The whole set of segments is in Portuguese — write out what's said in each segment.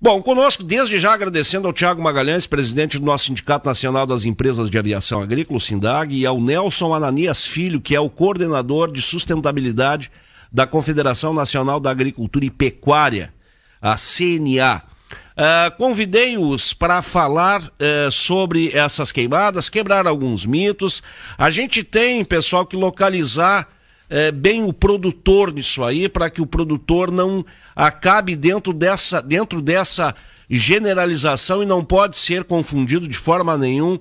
Bom, conosco, desde já agradecendo ao Thiago Magalhães, presidente do nosso Sindicato Nacional das Empresas de Aviação Agrícola, o SINDAG, e ao Nelson Ananias Filho, que é o coordenador de sustentabilidade da Confederação Nacional da Agricultura e Pecuária, a CNA. Convidei-os para falar sobre essas queimadas, quebrar alguns mitos. A gente tem, pessoal, que localizar bem o produtor nisso aí, para que o produtor não acabe dentro dessa generalização, e não pode ser confundido de forma nenhuma,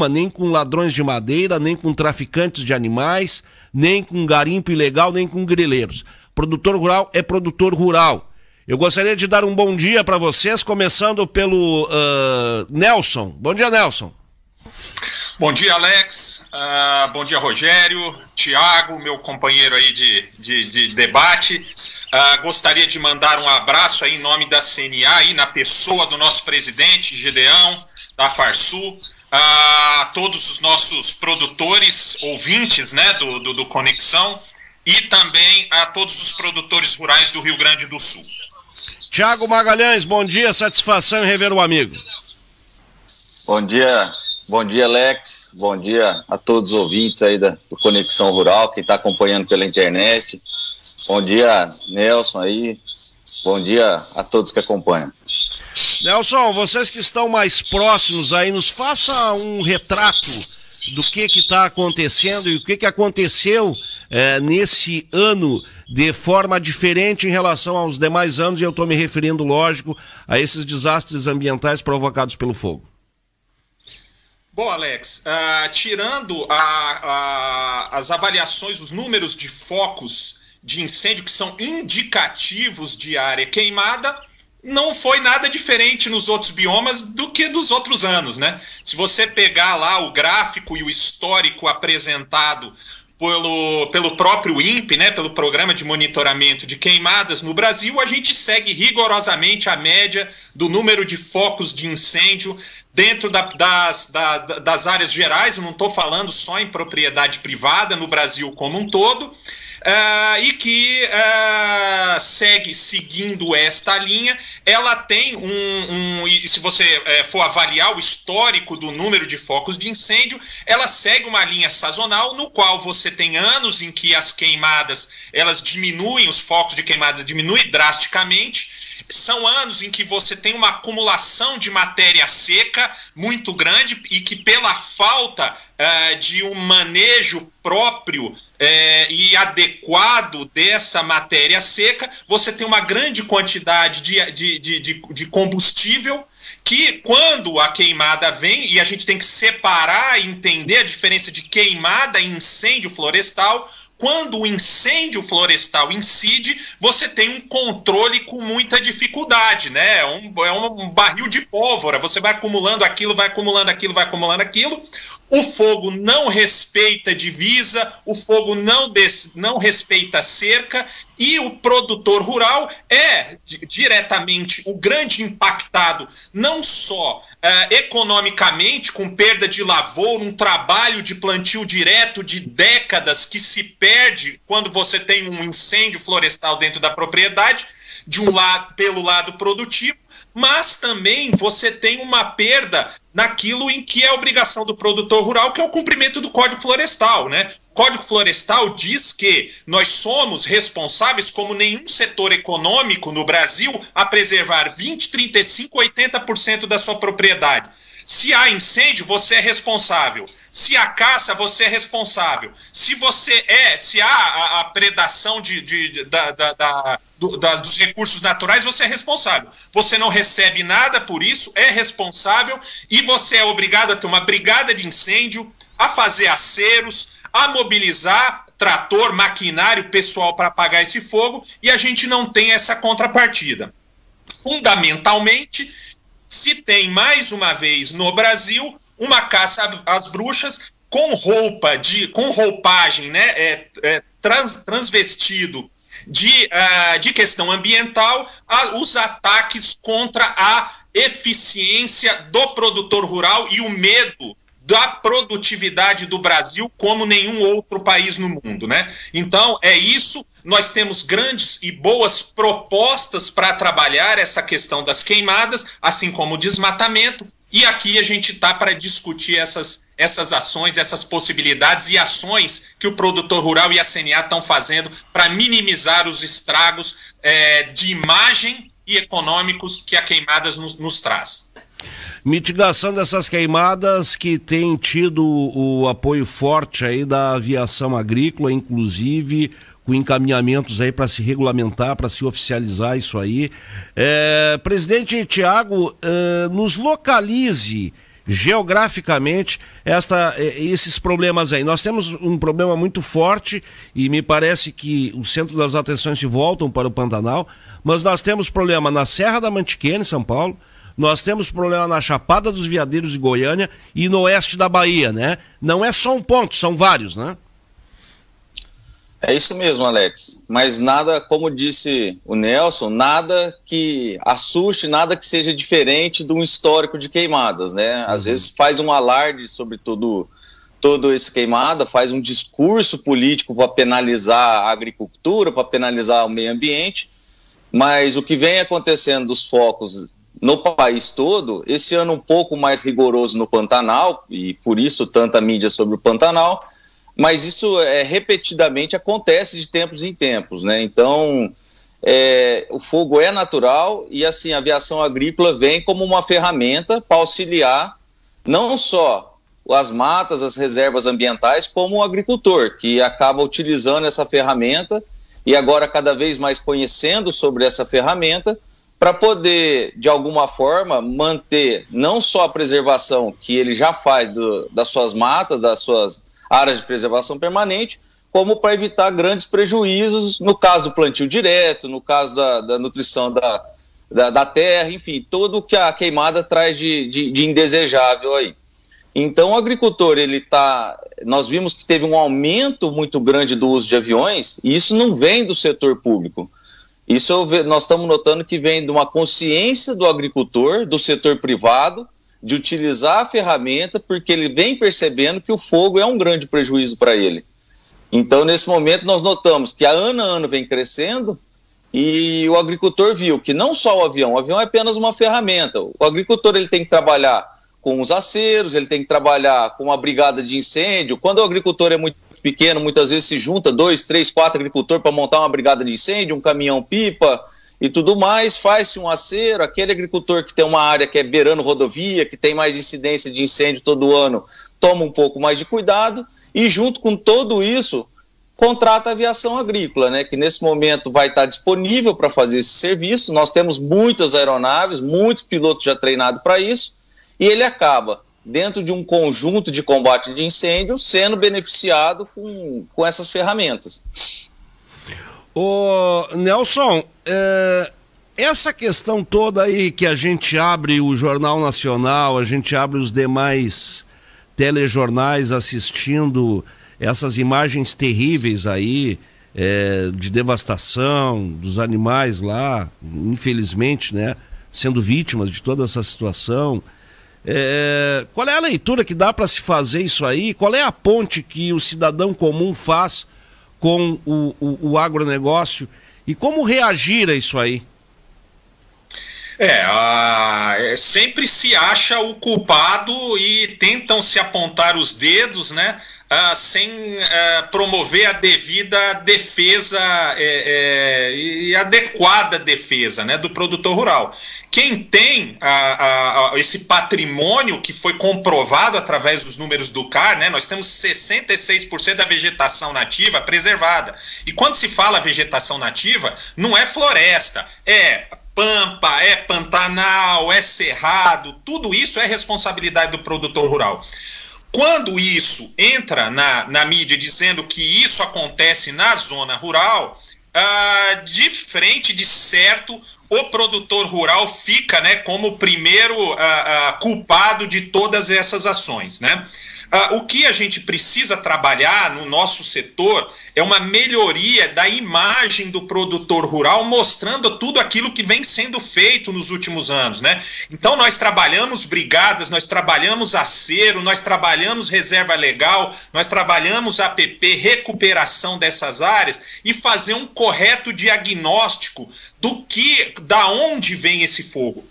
nem com ladrões de madeira, nem com traficantes de animais, nem com garimpo ilegal, nem com grileiros. Produtor rural é produtor rural. Eu gostaria de dar um bom dia para vocês, começando pelo Nelson. Bom dia, Nelson. Bom dia, Alex. Bom dia, Rogério, Thiago, meu companheiro aí de debate. Gostaria de mandar um abraço aí em nome da CNA, aí na pessoa do nosso presidente, Gedeão, da Farsul, a todos os nossos produtores, ouvintes, né, do Conexão, e também a todos os produtores rurais do Rio Grande do Sul. Thiago Magalhães, bom dia, satisfação em rever o amigo. Bom dia, Alex. Bom dia a todos os ouvintes aí do Conexão Rural, quem está acompanhando pela internet. Bom dia, Nelson aí. Bom dia a todos que acompanham. Nelson, vocês que estão mais próximos aí, nos faça um retrato do que está acontecendo e o que aconteceu nesse ano de forma diferente em relação aos demais anos, e eu estou me referindo, lógico, a esses desastres ambientais provocados pelo fogo. Bom, Alex, tirando as avaliações, os números de focos de incêndio que são indicativos de área queimada, não foi nada diferente nos outros biomas do que dos outros anos, né? Se você pegar lá o gráfico e o histórico apresentado pelo próprio INPE, né, pelo Programa de Monitoramento de Queimadas no Brasil, a gente segue rigorosamente a média do número de focos de incêndio dentro das áreas gerais. Eu não estou falando só em propriedade privada, no Brasil como um todo, e que segue seguindo esta linha. Ela tem e se você for avaliar o histórico do número de focos de incêndio, ela segue uma linha sazonal, no qual você tem anos em que as queimadas, elas diminuem, os focos de queimadas diminuem drasticamente. São anos em que você tem uma acumulação de matéria seca muito grande, e que pela falta de um manejo próprio e adequado dessa matéria seca, você tem uma grande quantidade de combustível, que quando a queimada vem, e a gente tem que separar e entender a diferença de queimada e incêndio florestal. Quando o incêndio florestal incide, você tem um controle com muita dificuldade, né? É um barril de pólvora, você vai acumulando aquilo, vai acumulando aquilo, vai acumulando aquilo. O fogo não respeita divisa, o fogo não respeita cerca, e o produtor rural é diretamente o grande impactado, não só economicamente, com perda de lavoura, um trabalho de plantio direto de décadas que se perde quando você tem um incêndio florestal dentro da propriedade, pelo lado produtivo, mas também você tem uma perda naquilo em que é a obrigação do produtor rural, que é o cumprimento do Código Florestal, né? O Código Florestal diz que nós somos responsáveis, como nenhum setor econômico no Brasil, a preservar 20%, 35%, 80% da sua propriedade. Se há incêndio, você é responsável. Se há caça, você é responsável. Se há a predação dos recursos naturais, você é responsável. Você não recebe nada por isso, é responsável, e você é obrigado a ter uma brigada de incêndio, a fazer aceros, a mobilizar trator, maquinário, pessoal para apagar esse fogo, e a gente não tem essa contrapartida. Fundamentalmente, se tem, mais uma vez, no Brasil, uma caça às bruxas com roupagem, né, transvestido de questão ambiental, os ataques contra a eficiência do produtor rural e o medo da produtividade do Brasil como nenhum outro país no mundo, né? Então, é isso. Nós temos grandes e boas propostas para trabalhar essa questão das queimadas, assim como o desmatamento, e aqui a gente está para discutir essas ações, essas possibilidades e ações que o produtor rural e a CNA estão fazendo para minimizar os estragos de imagem e econômicos que a queimadas nos traz. Mitigação dessas queimadas que tem tido o apoio forte aí da aviação agrícola, inclusive com encaminhamentos aí para se regulamentar, para se oficializar isso aí. Presidente Tiago, nos localize geograficamente esses problemas aí. Nós temos um problema muito forte e me parece que o centro das atenções se voltam para o Pantanal, mas nós temos problema na Serra da Mantiqueira, em São Paulo. Nós temos problema na Chapada dos Veadeiros de Goiânia e no oeste da Bahia, né? Não é só um ponto, são vários, né? É isso mesmo, Alex. Mas nada, como disse o Nelson, nada que assuste, nada que seja diferente de um histórico de queimadas, né? Às vezes faz um alarde sobre todo esse queimada, faz um discurso político para penalizar a agricultura, para penalizar o meio ambiente, mas o que vem acontecendo dos focos no país todo, esse ano um pouco mais rigoroso no Pantanal, e por isso tanta mídia sobre o Pantanal, mas isso repetidamente acontece de tempos em tempos, né? Então, o fogo é natural e assim, a aviação agrícola vem como uma ferramenta para auxiliar não só as matas, as reservas ambientais, como o agricultor, que acaba utilizando essa ferramenta e agora cada vez mais conhecendo sobre essa ferramenta, para poder, de alguma forma, manter não só a preservação que ele já faz das suas matas, das suas áreas de preservação permanente, como para evitar grandes prejuízos, no caso do plantio direto, no caso da nutrição da terra, enfim, tudo que a queimada traz de indesejável aí. Então, o agricultor, nós vimos que teve um aumento muito grande do uso de aviões, e isso não vem do setor público. Isso nós estamos notando que vem de uma consciência do agricultor, do setor privado, de utilizar a ferramenta, porque ele vem percebendo que o fogo é um grande prejuízo para ele. Então, nesse momento, nós notamos que a ano vem crescendo e o agricultor viu que não só o avião é apenas uma ferramenta. O agricultor ele tem que trabalhar com os aceros, ele tem que trabalhar com uma brigada de incêndio. Quando o agricultor é muito pequeno, muitas vezes se junta 2, 3, 4 agricultores para montar uma brigada de incêndio, um caminhão-pipa e tudo mais, faz-se um acero. Aquele agricultor que tem uma área que é beirando rodovia, que tem mais incidência de incêndio todo ano, toma um pouco mais de cuidado e junto com tudo isso, contrata a aviação agrícola, né, que nesse momento vai estar disponível para fazer esse serviço. Nós temos muitas aeronaves, muitos pilotos já treinados para isso, e ele acaba dentro de um conjunto de combate de incêndio, sendo beneficiado com essas ferramentas. Ô Nelson, essa questão toda aí que a gente abre o Jornal Nacional, a gente abre os demais telejornais assistindo essas imagens terríveis aí, de devastação dos animais lá, infelizmente, né, sendo vítimas de toda essa situação. Qual é a leitura que dá para se fazer isso aí? Qual é a ponte que o cidadão comum faz com o agronegócio e como reagir a isso aí? Sempre se acha o culpado e tentam se apontar os dedos, né? Sem promover a devida defesa e adequada defesa, né, do produtor rural. Quem tem esse patrimônio que foi comprovado através dos números do CAR, né, nós temos 66% da vegetação nativa preservada. E quando se fala vegetação nativa, não é floresta, é pampa, é pantanal, é cerrado, tudo isso é responsabilidade do produtor rural. Quando isso entra na mídia dizendo que isso acontece na zona rural, de frente de certo, o produtor rural fica, né, como o primeiro culpado de todas essas ações, né? O que a gente precisa trabalhar no nosso setor é uma melhoria da imagem do produtor rural, mostrando tudo aquilo que vem sendo feito nos últimos anos, né? Então nós trabalhamos brigadas, nós trabalhamos acero, nós trabalhamos reserva legal, nós trabalhamos APP, recuperação dessas áreas e fazer um correto diagnóstico da onde vem esse fogo.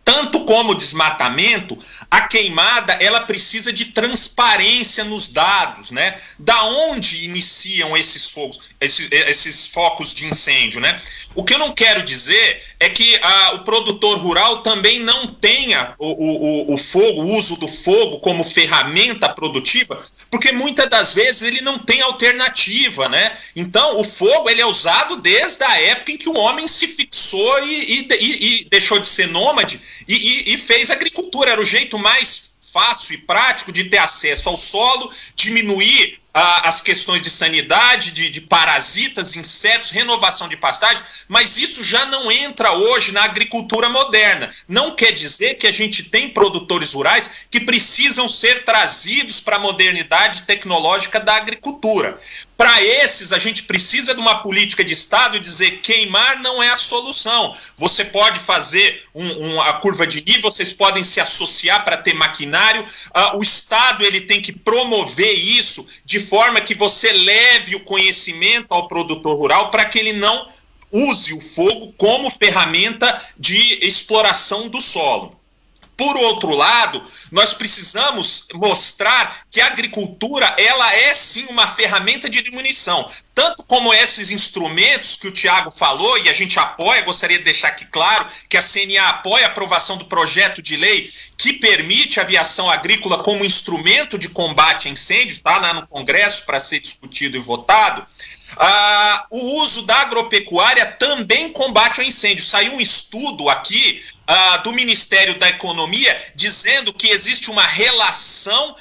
Tanto como o desmatamento, a queimada ela precisa de transparência nos dados, né? Da onde iniciam esses fogos, esses focos de incêndio, né? O que eu não quero dizer é que o produtor rural também não tenha o fogo, o uso do fogo como ferramenta produtiva, porque muitas das vezes ele não tem alternativa, né? Então o fogo ele é usado desde a época em que o homem se fixou e deixou de ser nômade e fez agricultura. Era o jeito mais fácil e prático de ter acesso ao solo, diminuir as questões de sanidade, de parasitas, insetos, renovação de pastagem, mas isso já não entra hoje na agricultura moderna. Não quer dizer que a gente tem produtores rurais que precisam ser trazidos para a modernidade tecnológica da agricultura. Para esses, a gente precisa de uma política de Estado e dizer queimar não é a solução. Você pode fazer a curva de nível, vocês podem se associar para ter maquinário. O Estado ele tem que promover isso de forma que você leve o conhecimento ao produtor rural para que ele não use o fogo como ferramenta de exploração do solo. Por outro lado, nós precisamos mostrar que a agricultura ela é sim uma ferramenta de diminuição. Tanto como esses instrumentos que o Tiago falou, e a gente apoia, gostaria de deixar aqui claro que a CNA apoia a aprovação do projeto de lei que permite a aviação agrícola como instrumento de combate a incêndio, está lá no Congresso para ser discutido e votado. O uso da agropecuária também combate o incêndio. Saiu um estudo aqui do Ministério da Economia dizendo que existe uma relação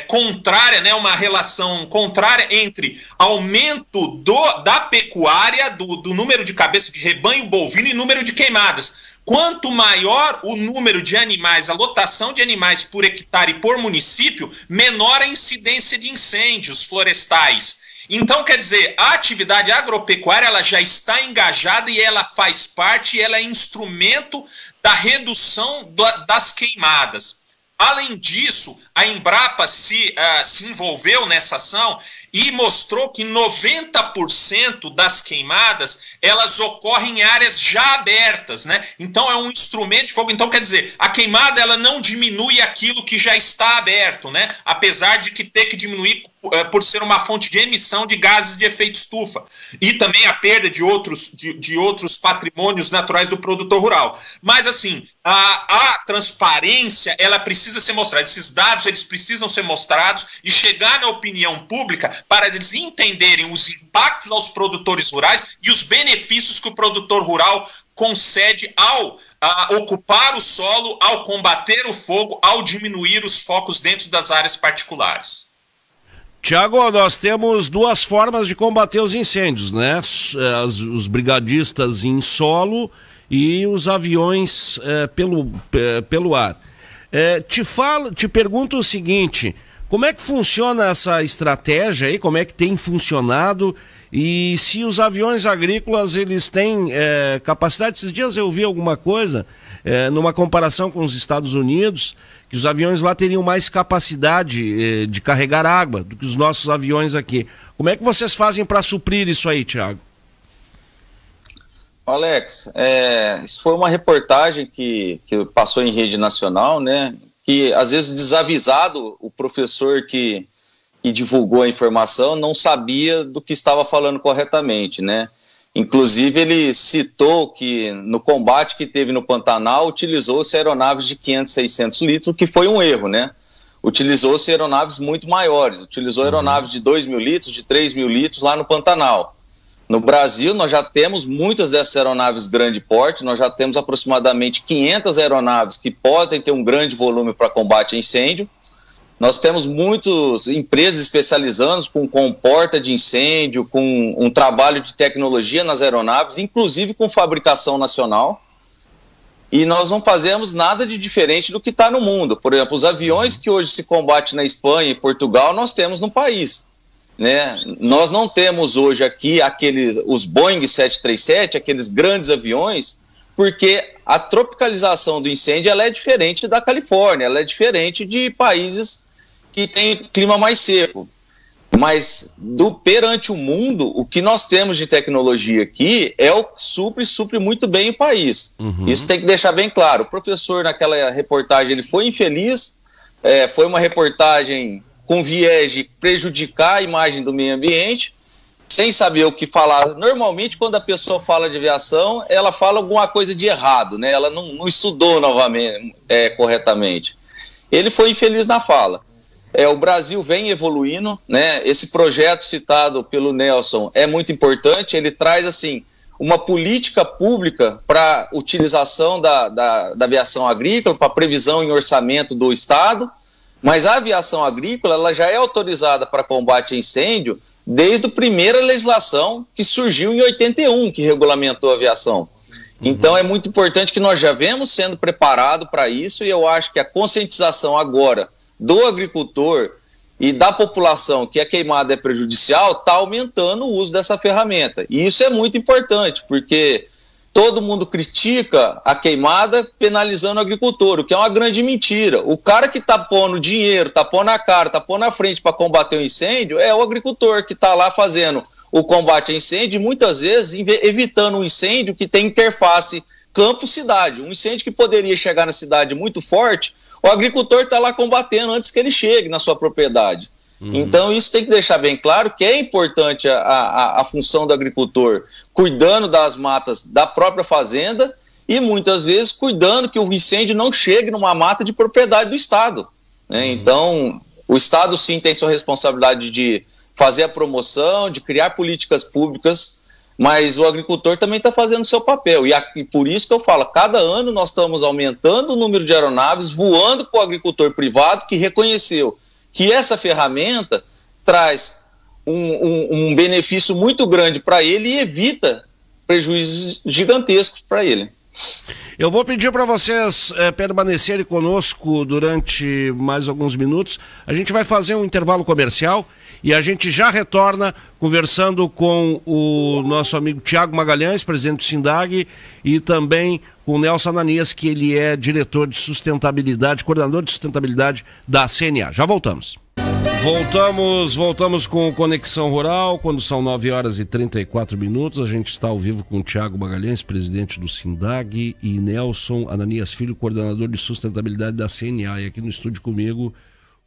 contrária, né, uma relação contrária entre aumento da pecuária, do número de cabeça de rebanho bovino e número de queimadas. Quanto maior o número de animais, a lotação de animais por hectare e por município, menor a incidência de incêndios florestais. Então, quer dizer, a atividade agropecuária ela já está engajada e ela faz parte, ela é instrumento da redução das queimadas. Além disso, a Embrapa se envolveu nessa ação e mostrou que 90% das queimadas, elas ocorrem em áreas já abertas, né? Então é um instrumento de fogo. Então, quer dizer, a queimada ela não diminui aquilo que já está aberto, né? Apesar de que ter que diminuir por ser uma fonte de emissão de gases de efeito estufa. E também a perda de outros patrimônios naturais do produtor rural. Mas, assim, a transparência, ela precisa ser mostrada. Esses dados, eles precisam ser mostrados e chegar na opinião pública para eles entenderem os impactos aos produtores rurais e os benefícios que o produtor rural concede ao ocupar o solo, ao combater o fogo, ao diminuir os focos dentro das áreas particulares. Tiago, nós temos duas formas de combater os incêndios, né? Os brigadistas em solo e os aviões pelo ar. Te pergunto o seguinte, como é que funciona essa estratégia aí, como é que tem funcionado e se os aviões agrícolas eles têm capacidade? Esses dias eu vi alguma coisa numa comparação com os Estados Unidos, que os aviões lá teriam mais capacidade de carregar água do que os nossos aviões aqui. Como é que vocês fazem para suprir isso aí, Tiago? Alex, isso foi uma reportagem que passou em rede nacional, né? Que às vezes desavisado o professor que divulgou a informação não sabia do que estava falando corretamente, né? Inclusive ele citou que no combate que teve no Pantanal utilizou-se aeronaves de 500, 600 litros, o que foi um erro, né? Utilizou-se aeronaves muito maiores, utilizou aeronaves de 2.000 litros, de 3.000 litros lá no Pantanal. No Brasil, nós já temos muitas dessas aeronaves grande porte, nós já temos aproximadamente 500 aeronaves que podem ter um grande volume para combate a incêndio. Nós temos muitas empresas especializando com comporta de incêndio, com um trabalho de tecnologia nas aeronaves, inclusive com fabricação nacional. e nós não fazemos nada de diferente do que está no mundo. Por exemplo, os aviões que hoje se combate na Espanha e Portugal, nós temos no país, né? Nós não temos hoje aqui os Boeing 737, aqueles grandes aviões, porque a tropicalização do incêndio ela é diferente da Califórnia, ela é diferente de países que têm clima mais seco. Mas perante o mundo, o que nós temos de tecnologia aqui é o que supre muito bem o país. Isso tem que deixar bem claro. O professor, naquela reportagem, ele foi infeliz, foi uma reportagem com viés de prejudicar a imagem do meio ambiente, sem saber o que falar. Normalmente, quando a pessoa fala de aviação, ela fala alguma coisa de errado, né? Ela não estudou novamente, corretamente. Ele foi infeliz na fala. O Brasil vem evoluindo, né? Esse projeto citado pelo Nelson é muito importante. Ele traz assim uma política pública para utilização da aviação agrícola, para previsão em orçamento do Estado, mas a aviação agrícola ela já é autorizada para combate a incêndio desde a primeira legislação que surgiu em 81, que regulamentou a aviação. Então é muito importante que nós já vemos sendo preparados para isso, e eu acho que a conscientização agora do agricultor e da população que a queimada é prejudicial está aumentando o uso dessa ferramenta. E isso é muito importante, porque todo mundo critica a queimada penalizando o agricultor, o que é uma grande mentira. O cara que está pondo dinheiro, está pondo a cara, está pondo na frente para combater o incêndio é o agricultor que está lá fazendo o combate a incêndio e muitas vezes evitando um incêndio que tem interface campo-cidade. Um incêndio que poderia chegar na cidade muito forte, o agricultor está lá combatendo antes que ele chegue na sua propriedade. Então isso tem que deixar bem claro que é importante a função do agricultor cuidando das matas da própria fazenda e muitas vezes cuidando que o incêndio não chegue numa mata de propriedade do Estado, né? Então o Estado sim tem sua responsabilidade de fazer a promoção, de criar políticas públicas, mas o agricultor também está fazendo o seu papel. E por isso que eu falo, cada ano nós estamos aumentando o número de aeronaves voando para o agricultor privado que reconheceu que essa ferramenta traz um benefício muito grande para ele e evita prejuízos gigantescos para ele. Eu vou pedir para vocês permanecerem conosco durante mais alguns minutos. A gente vai fazer um intervalo comercial e a gente já retorna conversando com o nosso amigo Tiago Magalhães, presidente do SINDAG, e também com o Nelson Ananias, que ele é diretor de sustentabilidade, coordenador de sustentabilidade da CNA. Já voltamos. Voltamos com Conexão Rural, quando são 9h34. A gente está ao vivo com o Tiago Magalhães, presidente do SINDAG, e Nelson Ananias Filho, coordenador de sustentabilidade da CNA. E aqui no estúdio comigo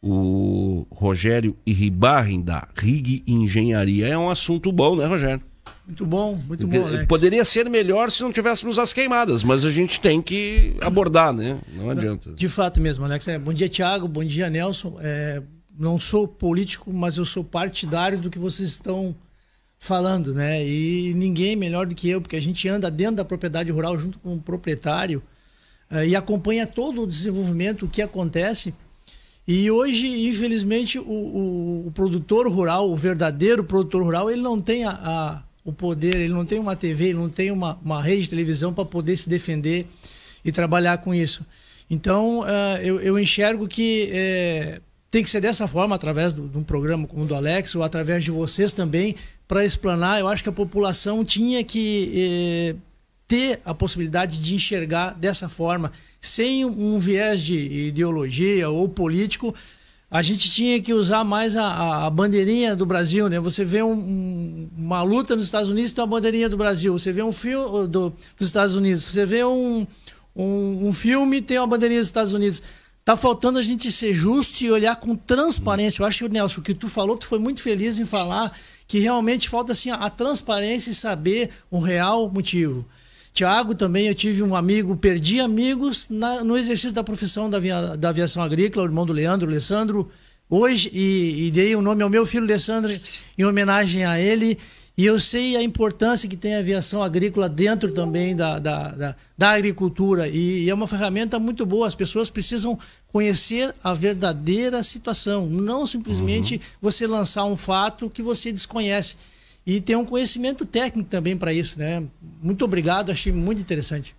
o Rogério Iribarren, da RIG Engenharia. É um assunto bom, né, Rogério? Muito bom, Alex. Poderia ser melhor se não tivéssemos as queimadas, mas a gente tem que abordar, né? Não adianta. De fato mesmo, Alex. Bom dia, Tiago. Bom dia, Nelson. Não sou político, mas eu sou partidário do que vocês estão falando, né? E ninguém melhor do que eu, porque a gente anda dentro da propriedade rural junto com o proprietário e acompanha todo o desenvolvimento, o que acontece. E hoje, infelizmente, o produtor rural, o verdadeiro produtor rural, ele não tem o poder, ele não tem uma TV, ele não tem uma rede de televisão para poder se defender e trabalhar com isso. Então, eu enxergo que tem que ser dessa forma, através de um programa como o do Alex, ou através de vocês também, para explanar. Eu acho que a população tinha que ter a possibilidade de enxergar dessa forma, sem um viés de ideologia ou político. A gente tinha que usar mais a bandeirinha do Brasil, né? Você vê uma luta nos Estados Unidos, tem a bandeirinha do Brasil. Você vê um filme dos Estados Unidos. Você vê um filme, tem uma bandeirinha dos Estados Unidos. Tá faltando a gente ser justo e olhar com transparência. Eu acho que, Nelson, o que tu falou, tu foi muito feliz em falar que realmente falta assim, a transparência e saber o real motivo. Tiago, também eu tive um amigo, perdi amigos no exercício da profissão da aviação agrícola, o irmão do Leandro, Alessandro, hoje, e dei o nome ao meu filho, Alessandro, em homenagem a ele. E eu sei a importância que tem a aviação agrícola dentro também da agricultura. E é uma ferramenta muito boa. As pessoas precisam conhecer a verdadeira situação. Não simplesmente você lançar um fato que você desconhece. E ter um conhecimento técnico também para isso, né? Muito obrigado, achei muito interessante.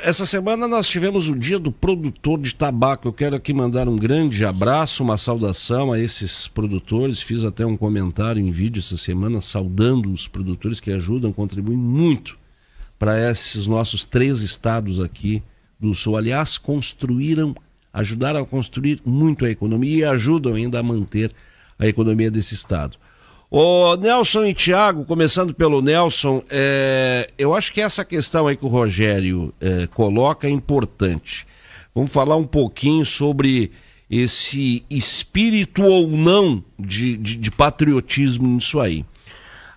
Essa semana nós tivemos o Dia do Produtor de Tabaco. Eu quero aqui mandar um grande abraço, uma saudação a esses produtores. Fiz até um comentário em vídeo essa semana saudando os produtores que ajudam, contribuem muito para esses nossos 3 estados aqui do Sul. Aliás, ajudaram a construir muito a economia e ajudam ainda a manter a economia desse estado. Ô Nelson e Thiago, começando pelo Nelson, eu acho que essa questão aí que o Rogério coloca é importante. Vamos falar um pouquinho sobre esse espírito ou não de patriotismo nisso aí.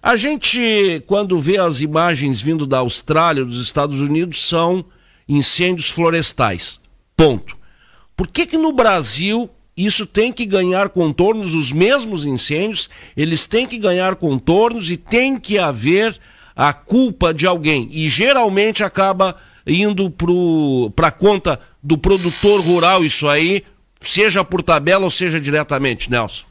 A gente, quando vê as imagens vindo da Austrália, dos Estados Unidos, são incêndios florestais. Ponto. Por que no Brasil isso tem que ganhar contornos, os mesmos incêndios, eles têm que ganhar contornos e tem que haver a culpa de alguém. E geralmente acaba indo para a conta do produtor rural isso aí, seja por tabela ou seja diretamente, Nelson.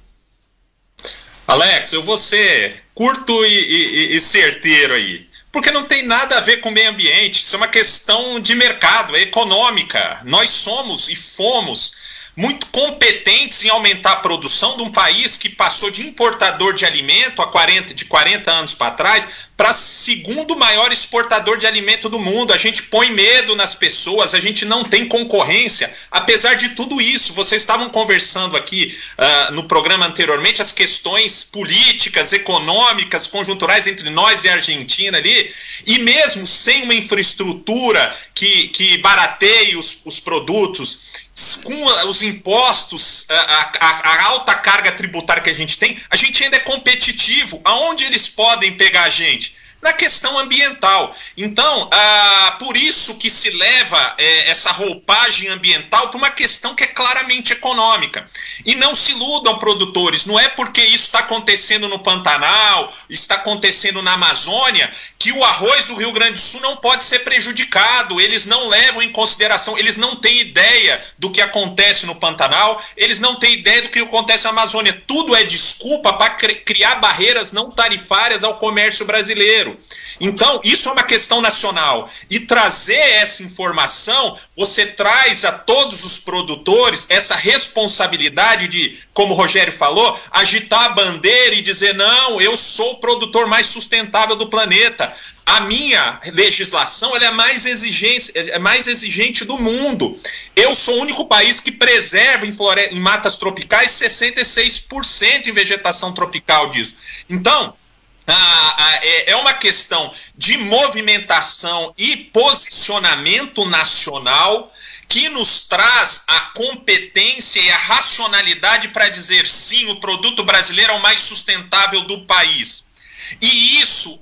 Alex, eu vou ser curto e certeiro aí. Porque não tem nada a ver com o meio ambiente, isso é uma questão de mercado, é econômica. Nós somos e fomos muito competentes em aumentar a produção de um país que passou de importador de alimento de 40 anos para trás para segundo maior exportador de alimento do mundo. A gente põe medo nas pessoas, a gente não tem concorrência. Apesar de tudo isso, vocês estavam conversando aqui no programa anteriormente as questões políticas, econômicas, conjunturais entre nós e a Argentina ali, e mesmo sem uma infraestrutura que barateie os produtos, com os impostos, a alta carga tributária que a gente tem, a gente ainda é competitivo. Aonde eles podem pegar a gente? Na questão ambiental. Então, por isso que se leva essa roupagem ambiental para uma questão que é claramente econômica. E não se iludam, produtores, não é porque isso está acontecendo no Pantanal, está acontecendo na Amazônia, que o arroz do Rio Grande do Sul não pode ser prejudicado. Eles não levam em consideração, eles não têm ideia do que acontece no Pantanal, eles não têm ideia do que acontece na Amazônia. Tudo é desculpa para criar barreiras não tarifárias ao comércio brasileiro. Então, isso é uma questão nacional. E trazer essa informação, você traz a todos os produtores essa responsabilidade de, como o Rogério falou, agitar a bandeira e dizer, não, eu sou o produtor mais sustentável do planeta. A minha legislação ela é mais exigente do mundo. Eu sou o único país que preserva em matas tropicais 66% em vegetação tropical disso. Então, é uma questão de movimentação e posicionamento nacional que nos traz a competência e a racionalidade para dizer sim, o produto brasileiro é o mais sustentável do país. E isso,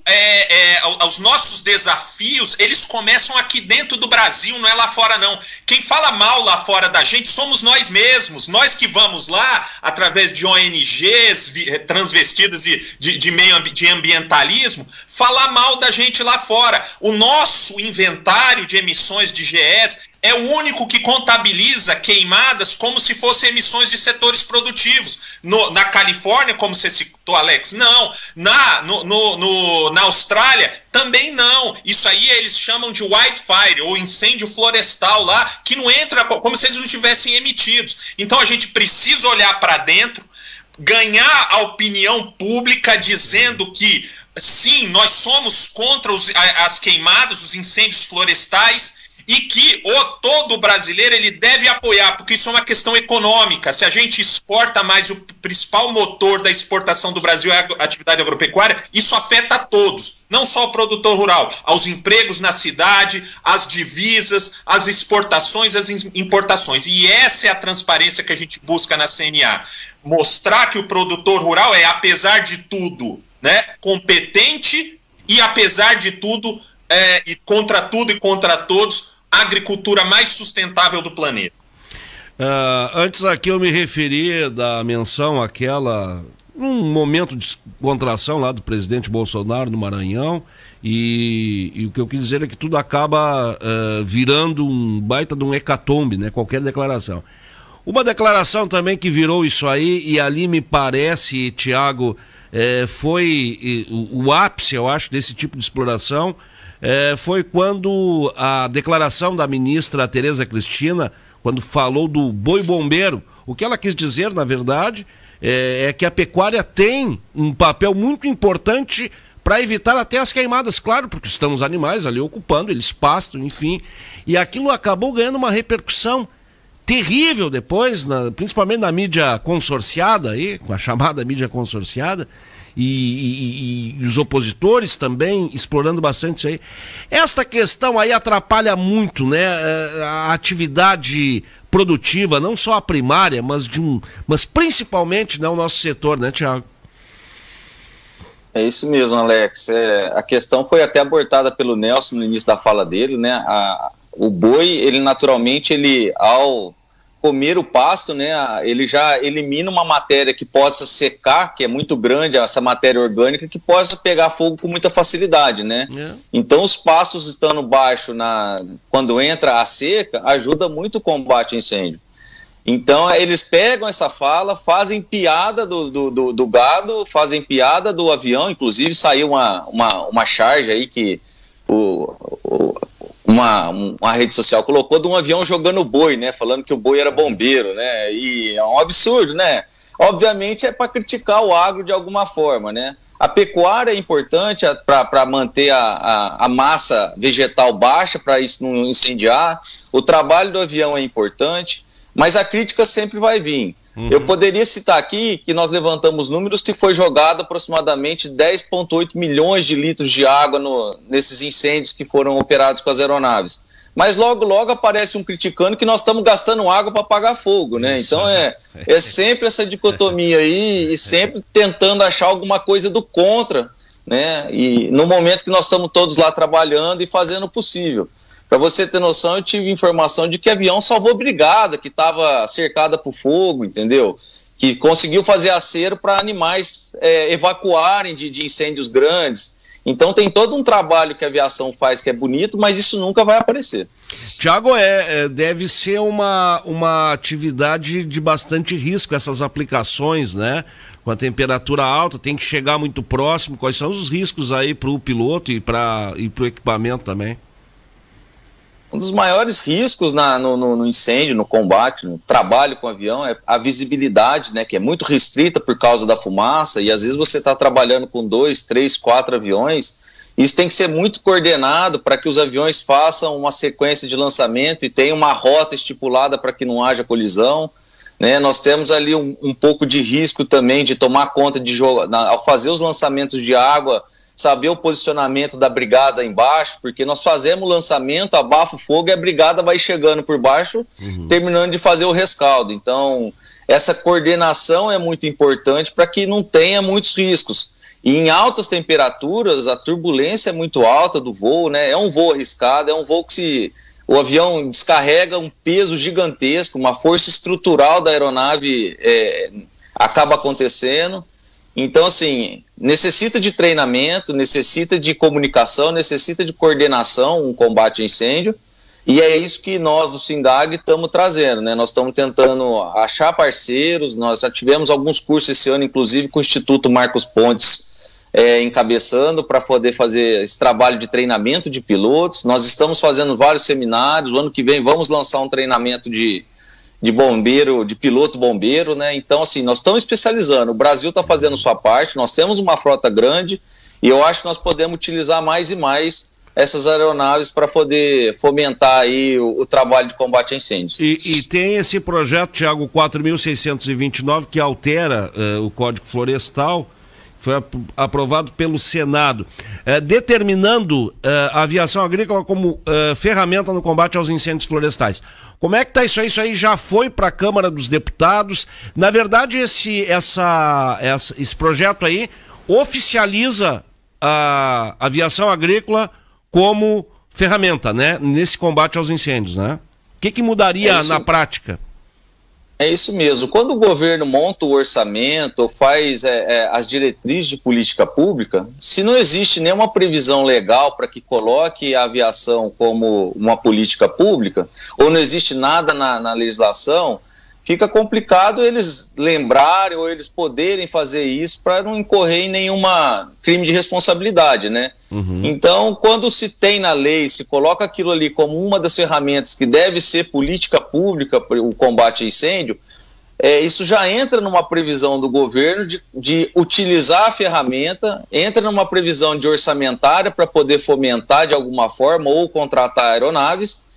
os nossos desafios, eles começam aqui dentro do Brasil, não é lá fora não. Quem fala mal lá fora da gente somos nós mesmos, nós que vamos lá, através de ONGs transvestidas de ambientalismo, falar mal da gente lá fora. O nosso inventário de emissões de GEs é o único que contabiliza queimadas como se fossem emissões de setores produtivos. Na Califórnia, como você citou, Alex, não. Na Austrália, também não. Isso aí eles chamam de wildfire, ou incêndio florestal lá, que não entra como se eles não tivessem emitidos. Então a gente precisa olhar para dentro, ganhar a opinião pública dizendo que, sim, nós somos contra as queimadas, os incêndios florestais, e que todo brasileiro ele deve apoiar, porque isso é uma questão econômica. Se a gente exporta mais, o principal motor da exportação do Brasil é a atividade agropecuária, isso afeta a todos, não só o produtor rural, aos empregos na cidade, às divisas, às exportações, às importações. E essa é a transparência que a gente busca na CNA. Mostrar que o produtor rural é, apesar de tudo, né, competente e, apesar de tudo, e contra tudo e contra todos, a agricultura mais sustentável do planeta. Antes aqui eu me referi da menção àquela, um momento de descontração lá do presidente Bolsonaro no Maranhão, e o que eu quis dizer é que tudo acaba virando um baita de um hecatombe, né? Qualquer declaração. Uma declaração também que virou isso aí, e ali me parece, Thiago, foi o ápice, eu acho, desse tipo de exploração, foi quando a declaração da ministra Tereza Cristina, quando falou do boi bombeiro. O que ela quis dizer, na verdade, é que a pecuária tem um papel muito importante para evitar até as queimadas, claro, porque estão os animais ali ocupando, eles pastam, enfim. E aquilo acabou ganhando uma repercussão terrível depois, principalmente na mídia consorciada, aí, com a chamada mídia consorciada, e os opositores também explorando bastante isso aí. Esta questão aí atrapalha muito, né, a atividade produtiva, não só a primária, mas principalmente, né, o nosso setor, né, Tiago? É isso mesmo, Alex. A questão foi até abordada pelo Nelson no início da fala dele, né? O boi, ele naturalmente, ao comer o pasto, né, ele já elimina uma matéria que possa secar, que é muito grande, essa matéria orgânica, que possa pegar fogo com muita facilidade, né? Então, os pastos estando baixo quando entra a seca, ajuda muito o combate ao incêndio. Então, eles pegam essa fala, fazem piada do gado, fazem piada do avião, inclusive saiu uma charge aí que uma rede social colocou de um avião jogando boi, né, falando que o boi era bombeiro, né, e é um absurdo, né. Obviamente é para criticar o agro de alguma forma, né. A pecuária é importante para manter a massa vegetal baixa, para isso não incendiar. O trabalho do avião é importante, mas a crítica sempre vai vir. Eu poderia citar aqui que nós levantamos números que foi jogado aproximadamente 10,8 milhões de litros de água nesses incêndios que foram operados com as aeronaves. Mas logo aparece um criticando que nós estamos gastando água para apagar fogo, né? Então é sempre essa dicotomia aí, e sempre tentando achar alguma coisa do contra, né? E no momento que nós estamos todos lá trabalhando e fazendo o possível. Para você ter noção, eu tive informação de que avião salvou brigada, que estava cercada por fogo, entendeu? Que conseguiu fazer acero para animais evacuarem de incêndios grandes. Então tem todo um trabalho que a aviação faz que é bonito, mas isso nunca vai aparecer. Tiago, deve ser uma atividade de bastante risco, essas aplicações, né? Com a temperatura alta, tem que chegar muito próximo. Quais são os riscos aí para o piloto e para o equipamento também? Um dos maiores riscos no incêndio, no combate, no trabalho com o avião é a visibilidade, né, que é muito restrita por causa da fumaça, e às vezes você está trabalhando com 2, 3, 4 aviões. Isso tem que ser muito coordenado para que os aviões façam uma sequência de lançamento e tenham uma rota estipulada para que não haja colisão, né? Nós temos ali um pouco de risco também de tomar conta ao fazer os lançamentos de água, saber o posicionamento da brigada embaixo, porque nós fazemos o lançamento, abafa o fogo e a brigada vai chegando por baixo, terminando de fazer o rescaldo. Então, essa coordenação é muito importante para que não tenha muitos riscos. E em altas temperaturas, a turbulência é muito alta do voo, né? É um voo arriscado, é um voo que o avião descarrega um peso gigantesco, uma força estrutural da aeronave acaba acontecendo. Então, assim, necessita de treinamento, necessita de comunicação, necessita de coordenação, um combate a incêndio, e é isso que nós do SINDAG estamos trazendo, né? Nós estamos tentando achar parceiros, nós já tivemos alguns cursos esse ano, inclusive com o Instituto Marcos Pontes encabeçando para poder fazer esse trabalho de treinamento de pilotos. Nós estamos fazendo vários seminários, o ano que vem vamos lançar um treinamento de bombeiro, de piloto bombeiro, né? Então, assim, nós estamos especializando, o Brasil está fazendo sua parte, nós temos uma frota grande e eu acho que nós podemos utilizar mais e mais essas aeronaves para poder fomentar aí o trabalho de combate a incêndios. E tem esse projeto, Tiago, 4.629, que altera o Código Florestal, foi aprovado pelo Senado, determinando a aviação agrícola como ferramenta no combate aos incêndios florestais. Como é que está isso aí? Isso aí já foi para a Câmara dos Deputados. Na verdade, esse projeto aí oficializa a aviação agrícola como ferramenta, né, nesse combate aos incêndios, né? O que mudaria na prática? É isso mesmo. Quando o governo monta o orçamento ou faz as diretrizes de política pública, se não existe nenhuma previsão legal para que coloque a aviação como uma política pública, ou não existe nada na legislação, fica complicado eles lembrarem ou eles poderem fazer isso para não incorrer em nenhuma crime de responsabilidade, né? Então, quando se tem na lei, se coloca aquilo ali como uma das ferramentas que deve ser política pública para o combate a incêndio, isso já entra numa previsão do governo de utilizar a ferramenta, entra numa previsão de orçamentária para poder fomentar de alguma forma ou contratar aeronaves.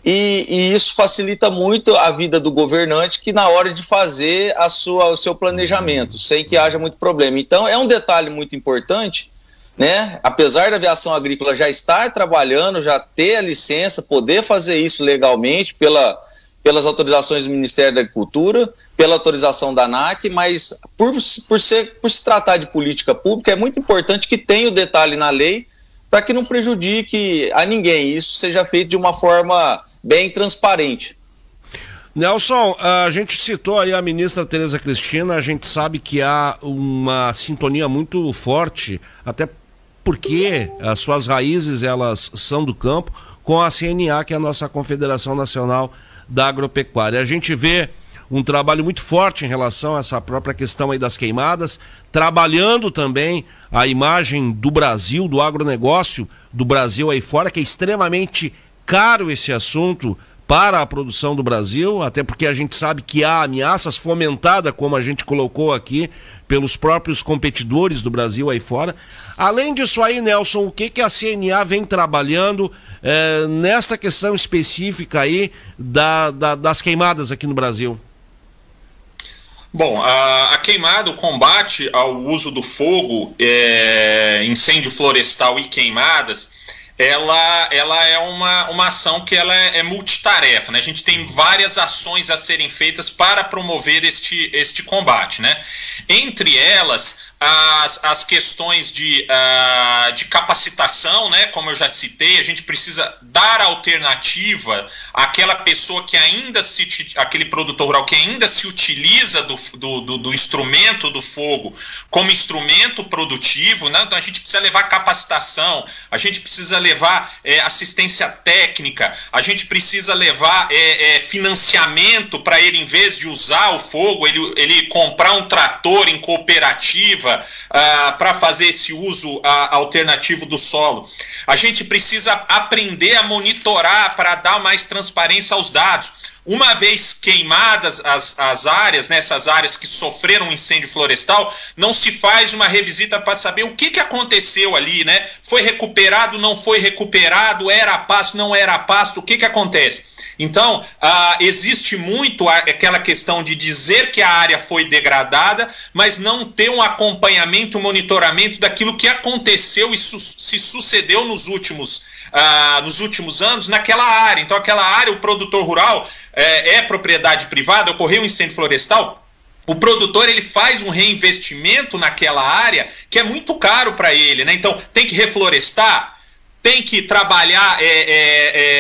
E isso facilita muito a vida do governante, que na hora de fazer o seu planejamento, sem que haja muito problema. Então, é um detalhe muito importante, né? Apesar da aviação agrícola já estar trabalhando, já ter a licença, poder fazer isso legalmente pelas autorizações do Ministério da Agricultura, pela autorização da ANAC, mas por se tratar de política pública, é muito importante que tenha o detalhe na lei para que não prejudique a ninguém. Isso seja feito de uma forma bem transparente. Nelson, a gente citou aí a ministra Tereza Cristina, a gente sabe que há uma sintonia muito forte, até porque as suas raízes elas são do campo, com a CNA, que é a nossa Confederação Nacional da Agropecuária. A gente vê um trabalho muito forte em relação a essa própria questão aí das queimadas, trabalhando também a imagem do Brasil, do agronegócio do Brasil aí fora, que é extremamente caro esse assunto para a produção do Brasil, até porque a gente sabe que há ameaças fomentadas, como a gente colocou aqui, pelos próprios competidores do Brasil aí fora. Além disso aí, Nelson, o que a CNA vem trabalhando nesta questão específica aí das queimadas aqui no Brasil? Bom, a queimada, o combate ao uso do fogo, incêndio florestal e queimadas, ela é uma ação que ela é multitarefa, né? A gente tem várias ações a serem feitas para promover este combate, né? Entre elas, as questões de capacitação, né? Como eu já citei, a gente precisa dar alternativa àquela pessoa que ainda aquele produtor rural que ainda se utiliza do instrumento do fogo como instrumento produtivo, né? Então a gente precisa levar capacitação, a gente precisa levar assistência técnica, a gente precisa levar financiamento para ele, em vez de usar o fogo, ele comprar um trator em cooperativa para fazer esse uso alternativo do solo. A gente precisa aprender a monitorar para dar mais transparência aos dados. Uma vez queimadas as áreas, né, essas áreas que sofreram um incêndio florestal, não se faz uma revisita para saber o que aconteceu ali, né? Foi recuperado, não foi recuperado, era pasto, não era pasto, o que acontece? Então, existe muito aquela questão de dizer que a área foi degradada, mas não ter um acompanhamento, um monitoramento daquilo que aconteceu e se sucedeu nos últimos anos naquela área. Então, aquela área, o produtor rural é propriedade privada, ocorreu um incêndio florestal, o produtor ele faz um reinvestimento naquela área que é muito caro para ele, né? Então, tem que reflorestar, tem que trabalhar,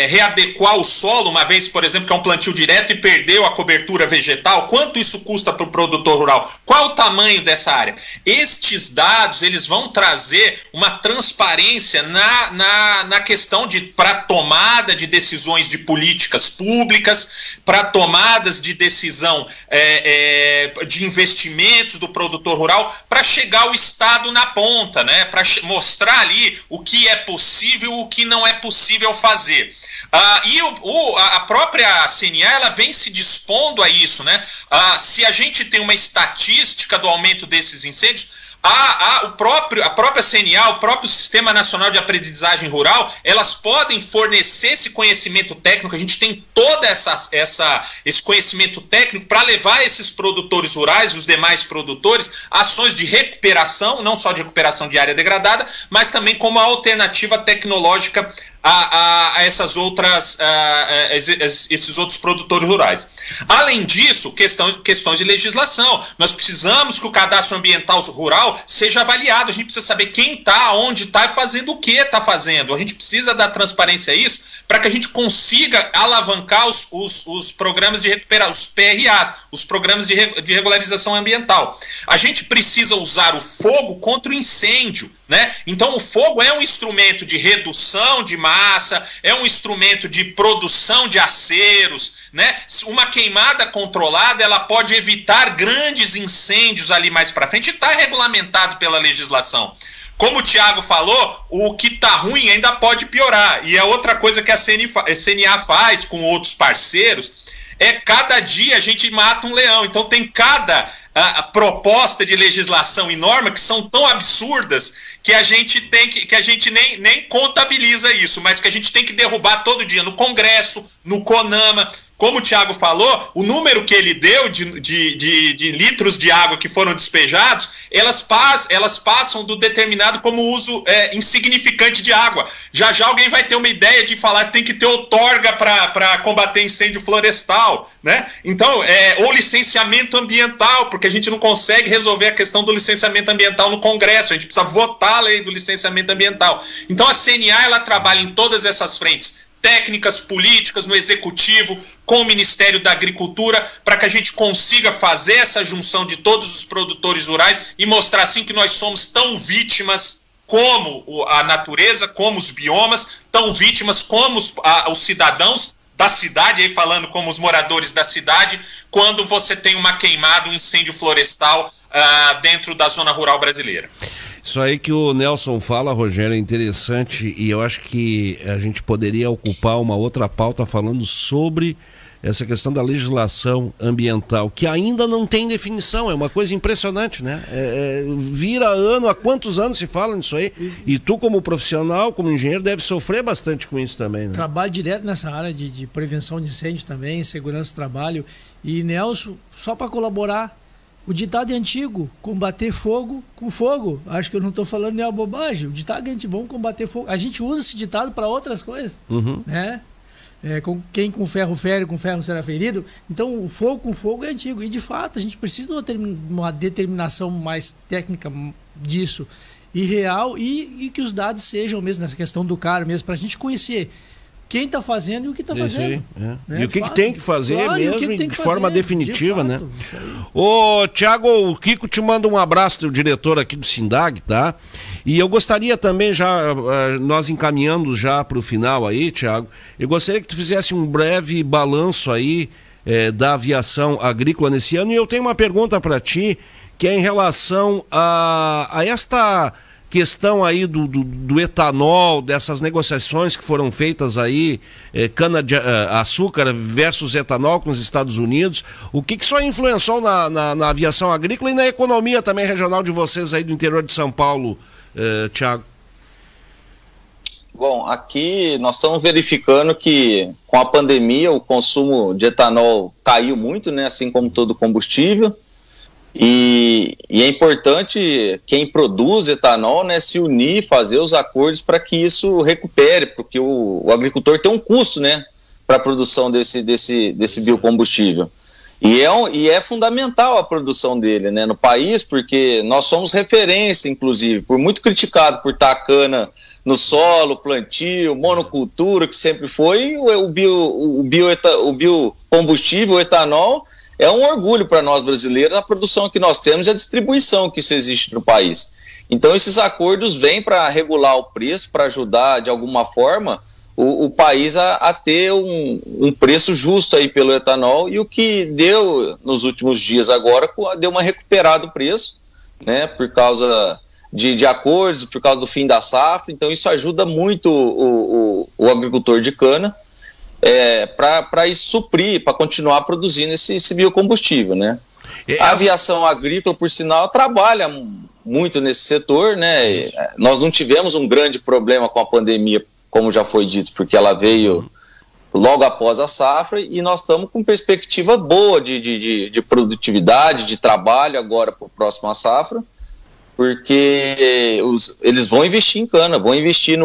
readequar o solo, uma vez, por exemplo, que é um plantio direto e perdeu a cobertura vegetal. Quanto isso custa para o produtor rural? Qual o tamanho dessa área? Estes dados eles vão trazer uma transparência na questão para tomada de decisões de políticas públicas, para tomadas de decisão de investimentos do produtor rural, para chegar ao Estado na ponta, né? Para mostrar ali o que é possível, o que não é possível fazer. E a própria CNA ela vem se dispondo a isso, né? Se a gente tem uma estatística do aumento desses incêndios, a própria CNA, o próprio Sistema Nacional de Aprendizagem Rural, elas podem fornecer esse conhecimento técnico. A gente tem todo esse conhecimento técnico para levar esses produtores rurais, os demais produtores, ações de recuperação, não só de recuperação de área degradada, mas também como alternativa tecnológica a esses outros produtores rurais. Além disso, questões de legislação. Nós precisamos que o cadastro ambiental rural seja avaliado. A gente precisa saber quem está, onde está e fazendo o que está fazendo. A gente precisa dar transparência a isso para que a gente consiga alavancar os programas de recuperação, os PRAs, os programas de regularização ambiental. A gente precisa usar o fogo contra o incêndio, né? Então o fogo é um instrumento de redução de massa, é um instrumento de produção de aceros, né? Uma queimada controlada, ela pode evitar grandes incêndios ali mais para frente, e está regulamentado pela legislação. Como o Thiago falou, o que está ruim ainda pode piorar, e é outra coisa que a CNA faz com outros parceiros, cada dia a gente mata um leão. Então tem cada proposta de legislação e norma que são tão absurdas que a gente nem contabiliza isso, mas que a gente tem que derrubar todo dia no Congresso, no CONAMA. Como o Thiago falou, o número que ele deu de litros de água que foram despejados, elas passam do determinado como uso insignificante de água. Já alguém vai ter uma ideia de falar que tem que ter outorga para combater incêndio florestal, né? Então, ou licenciamento ambiental, porque a gente não consegue resolver a questão do licenciamento ambiental no Congresso, a gente precisa votar a lei do licenciamento ambiental. Então a CNA, ela trabalha em todas essas frentes, técnicas, políticas, no executivo, com o Ministério da Agricultura, para que a gente consiga fazer essa junção de todos os produtores rurais e mostrar assim que nós somos tão vítimas como a natureza, como os biomas, tão vítimas como os cidadãos da cidade, aí falando como os moradores da cidade, quando você tem uma queimada, um incêndio florestal dentro da zona rural brasileira. Isso aí que o Nelson fala, Rogério, é interessante, e eu acho que a gente poderia ocupar uma outra pauta falando sobre essa questão da legislação ambiental, que ainda não tem definição. É uma coisa impressionante, né? Vira ano, há quantos anos se fala nisso aí? E tu, como profissional, como engenheiro, deve sofrer bastante com isso também, né? Trabalho direto nessa área de prevenção de incêndio também, segurança do trabalho. E, Nelson, só para colaborar, o ditado é antigo: combater fogo com fogo. Acho que eu não estou falando nenhuma bobagem. O ditado é antigo: vamos combater fogo. A gente usa esse ditado para outras coisas, né? Quem com ferro fere, com ferro será ferido. Então o fogo com fogo é antigo. E de fato a gente precisa de uma determinação mais técnica disso e real, e que os dados sejam mesmo nessa questão do cara mesmo, para a gente conhecer quem está fazendo e o que está fazendo. Né? E o que tem que fazer, claro, mesmo, de forma definitiva, de né? Ô, Thiago, o Kiko te manda um abraço, teu diretor aqui do SINDAG, tá? E eu gostaria também, já nós encaminhando já para o final aí, Thiago, eu gostaria que tu fizesse um breve balanço aí da aviação agrícola nesse ano. E eu tenho uma pergunta para ti, que é em relação a esta questão aí do etanol, dessas negociações que foram feitas aí, cana-de-açúcar versus etanol com os Estados Unidos. O que isso influenciou na aviação agrícola e na economia também regional de vocês aí do interior de São Paulo, Thiago? Bom, aqui nós estamos verificando que com a pandemia o consumo de etanol caiu muito, né, assim como todo combustível. E é importante quem produz etanol, né, se unir, fazer os acordos para que isso recupere, porque o agricultor tem um custo, né, para a produção desse biocombustível. E é fundamental a produção dele, né, no país, porque nós somos referência, inclusive, por muito criticado por estar a cana no solo, plantio, monocultura, que sempre foi, o biocombustível, o etanol, é um orgulho para nós brasileiros a produção que nós temos e a distribuição que isso existe no país. Então esses acordos vêm para regular o preço, para ajudar de alguma forma o país a ter um preço justo aí pelo etanol, e o que deu nos últimos dias agora, deu uma recuperada o preço, né, por causa de acordos, por causa do fim da safra. Então isso ajuda muito o agricultor de cana, para suprir, para continuar produzindo esse biocombustível, né? A aviação agrícola, por sinal, trabalha muito nesse setor, né? Nós não tivemos um grande problema com a pandemia, como já foi dito, porque ela veio logo após a safra, e nós estamos com perspectiva boa de produtividade, de trabalho agora para a próxima safra, porque eles vão investir em cana, vão investir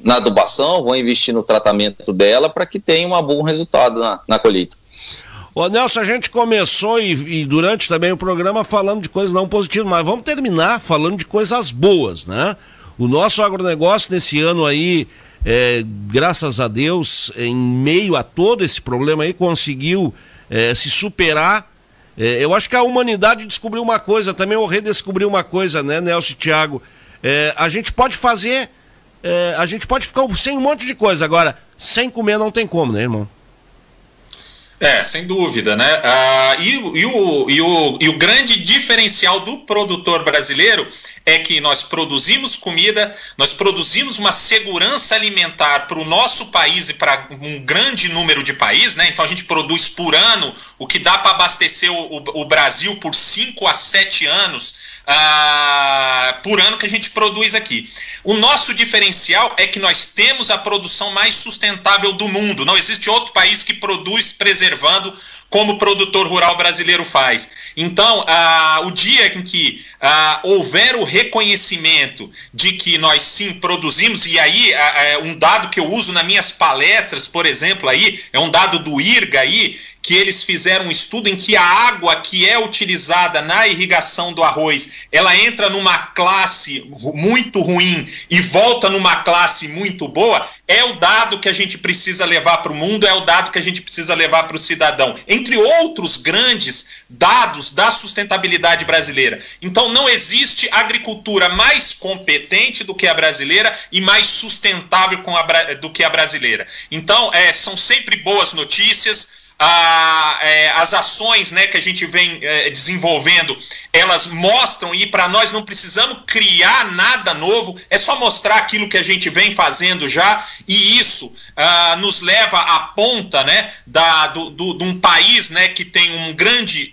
na adubação, vão investir no tratamento dela para que tenha um bom resultado na colheita. Ô Nelson, a gente começou e durante também o programa falando de coisas não positivas, mas vamos terminar falando de coisas boas, né? O nosso agronegócio nesse ano aí, graças a Deus, em meio a todo esse problema aí, conseguiu se superar. Eu acho que a humanidade descobriu uma coisa também, ou redescobriu uma coisa, né, Nelson e Thiago? A gente pode fazer, a gente pode ficar sem um monte de coisa, agora, sem comer não tem como, né, irmão? Sem dúvida, né? E o grande diferencial do produtor brasileiro é que nós produzimos comida, nós produzimos uma segurança alimentar para o nosso país e para um grande número de países, né? Então a gente produz por ano o que dá para abastecer o Brasil por 5 a 7 anos por ano que a gente produz aqui. O nosso diferencial é que nós temos a produção mais sustentável do mundo. Não existe outro país que produz preservando como o produtor rural brasileiro faz. Então, o dia em que houver o reconhecimento de que nós sim produzimos, e aí um dado que eu uso nas minhas palestras, por exemplo, aí, é um dado do IRGA aí, que eles fizeram um estudo em que a água que é utilizada na irrigação do arroz, ela entra numa classe muito ruim e volta numa classe muito boa, é o dado que a gente precisa levar para o mundo, é o dado que a gente precisa levar para o cidadão, entre outros grandes dados da sustentabilidade brasileira. Então não existe agricultura mais competente do que a brasileira e mais sustentável do que a brasileira. Então são sempre boas notícias. As ações, né, que a gente vem desenvolvendo, elas mostram, e para nós não precisamos criar nada novo, é só mostrar aquilo que a gente vem fazendo já, e isso nos leva à ponta, né, de um país, né, que tem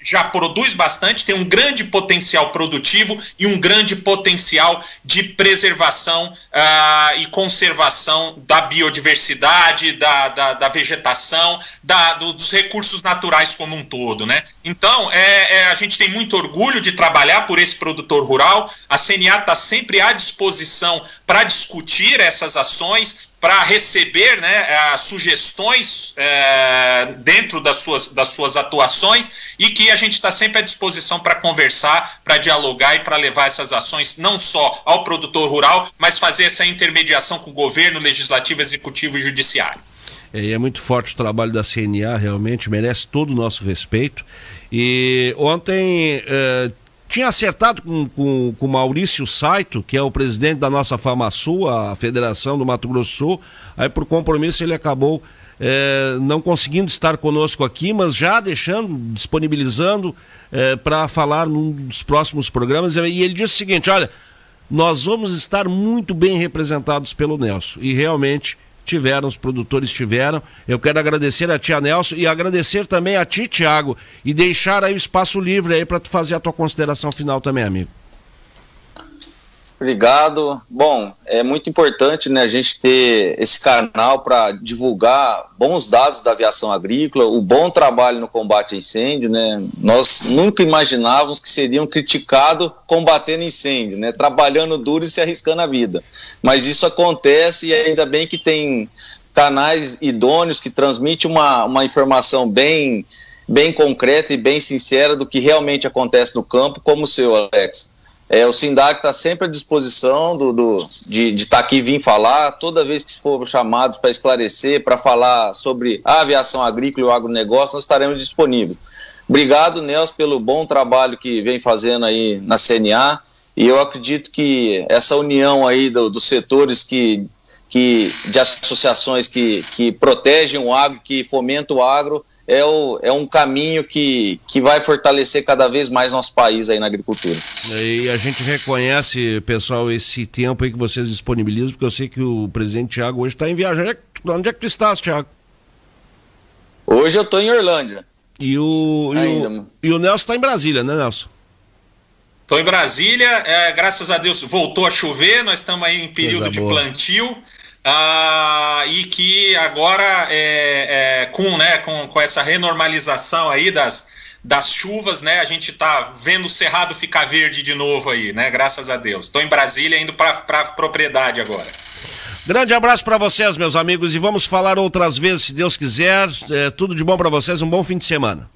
já produz bastante, tem um grande potencial produtivo e um grande potencial de preservação e conservação da biodiversidade, da vegetação, dos recursos naturais como um todo, né? Então, a gente tem muito orgulho de trabalhar por esse produtor rural. A CNA está sempre à disposição para discutir essas ações, para receber, né, sugestões dentro das suas atuações, e que a gente está sempre à disposição para conversar, para dialogar e para levar essas ações não só ao produtor rural, mas fazer essa intermediação com o governo, legislativo, executivo e judiciário. E é muito forte o trabalho da CNA, realmente merece todo o nosso respeito. E ontem tinha acertado com o Maurício Saito, que é o presidente da nossa FamaSul, a Federação do Mato Grosso do Sul. Aí por compromisso ele acabou não conseguindo estar conosco aqui, mas já disponibilizando para falar num dos próximos programas. E ele disse o seguinte: olha, nós vamos estar muito bem representados pelo Nelson. E realmente os produtores tiveram. Eu quero agradecer a tia Nelson e agradecer também a ti, Thiago, e deixar aí o espaço livre aí para tu fazer a tua consideração final também, amigo. Obrigado. Bom, é muito importante, né, a gente ter esse canal para divulgar bons dados da aviação agrícola, o bom trabalho no combate a incêndio, né? Nós nunca imaginávamos que seriam criticados combatendo incêndio, né? Trabalhando duro e se arriscando a vida. Mas isso acontece, e ainda bem que tem canais idôneos que transmitem uma informação bem concreta e bem sincera do que realmente acontece no campo, como o seu, Alex. O SINDAG está sempre à disposição de estar aqui e vir falar, toda vez que for chamados para esclarecer, para falar sobre a aviação agrícola e o agronegócio, nós estaremos disponíveis. Obrigado, Nelson, pelo bom trabalho que vem fazendo aí na CNA, e eu acredito que essa união aí dos setores de associações que protegem o agro, que fomentam o agro, é um caminho que vai fortalecer cada vez mais nosso país aí na agricultura. E a gente reconhece, pessoal, esse tempo aí que vocês disponibilizam, porque eu sei que o presidente Thiago hoje está em viagem. Onde é que tu estás, Thiago? Hoje eu estou em Orlândia. E o Nelson está em Brasília, né, Nelson? Estou em Brasília, graças a Deus voltou a chover, nós estamos aí em período de plantio. E que agora com essa renormalização aí das chuvas, né, a gente está vendo o cerrado ficar verde de novo aí, né, graças a Deus. Estou em Brasília, indo para a propriedade agora. Grande abraço para vocês, meus amigos, e vamos falar outras vezes, se Deus quiser. Tudo de bom para vocês, um bom fim de semana.